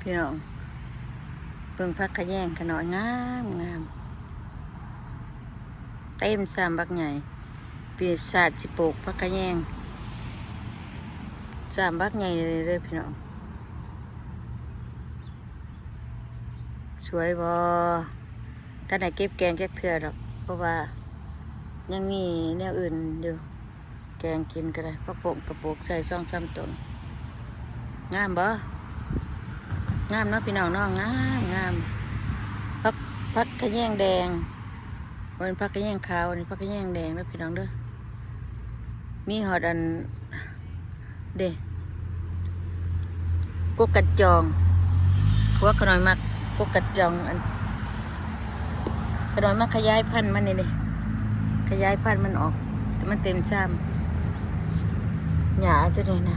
พี่น้องเบิ่งพักขะแยงขน่อยงามงามเต็มสามบักใหญ่ปีศาจสิปลูกพักขะแยงสามบักใหญ่เลยพี่น้องสวยบ่ถ้าไหนเก็บแกงแก๊กเถื่อหรอกเพราะว่ายังมีแนวอื่นอยู่แกงกินก็ได้พักโป่งกระปุกใส่ซ่องซ้ำต้นงามบ่งามเนาะพี่น้องเนาะงามงามพักขะแยงแดงวันพักขะแยงขาวนี่พักขะแยงแดงเนาะพี่น้องเด้อมีหอดอันเด้กกกัดจองพวกขน้อยมักกกกัดจองอันขน้อยมักขยายพันธุ์มันนี่ขยายพันธุ์มันออกแต่มันเต็มซ้ำหยาจะได้นะ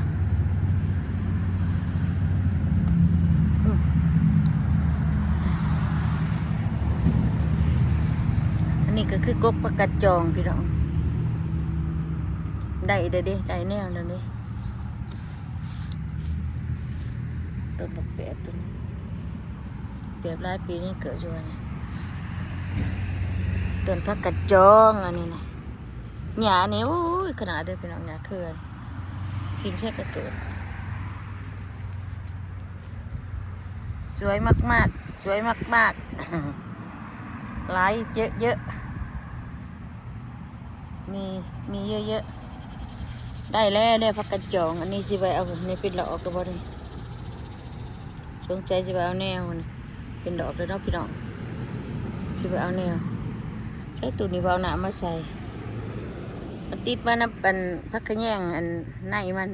อันนี้ก็คือกกประกัดจองพี่น้องได้เด้ได้แนวแล้วนี่ต้นบักเปียบต้นเปียบหลายปีนี่เกิดอยู่นะต้นประกัดจองอันนี้นะหญ้าเนี่ยโอ้ยขนาดเด้อพี่น้องหญ้าเขื่อนทีมแช่ก็เกิดสวยมากๆสวยมากๆหลายเยอะมีเยอะได้แล้วได้พักกระจองอันนี้สิไปเอาในเป็นดอกก็บ่ได้สงใจสิไปเอาแนวนี่เป็นดอกเลยเนาะพี่น้องสิไปเอาแนวใช้ตู้นี้เบาหนามาใส่มันติดมานะเป็นพักขะแยงอันในมัน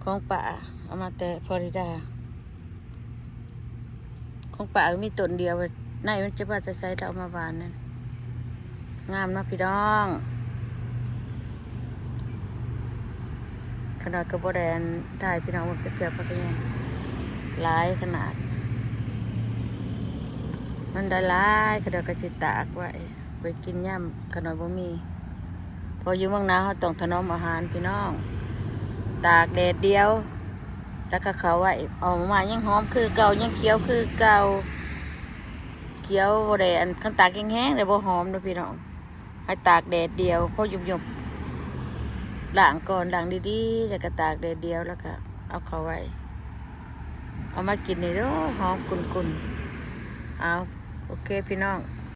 ของป่าเอามาแต่ฟลอริดาของป่ามีต้นเดียวในมันจะว่าจะใส่ดอกมาบานนั่นงามเนาะพี่น้องขนาดกระบอกแดนถ่ายพี่น้องมันจะเกือบพักขะแยงหลายขนาดมันได้หลายขนาดกระจิตากไว้ไปกินย่ำขนาดบ่มีพออยู่เมืองหนาวเขาต้องถนอมอาหารพี่น้องตากแดดเดียวแล้วก็เขาไว้ออกมายังหอมคือเก่ายังเขียวคือเก่าเขียวบ่ได้อันคันตากแห้งๆเลยบ่หอมนะพี่น้องให้ตากแดดเดียวพอยุบล้างก่อนล้างดีๆแล้วก็ตากแดดเดียวแล้วก็เอาเขาไว้เอามากินนี่เด้อหอมกุ่นๆเอาโอเคพี่น้อง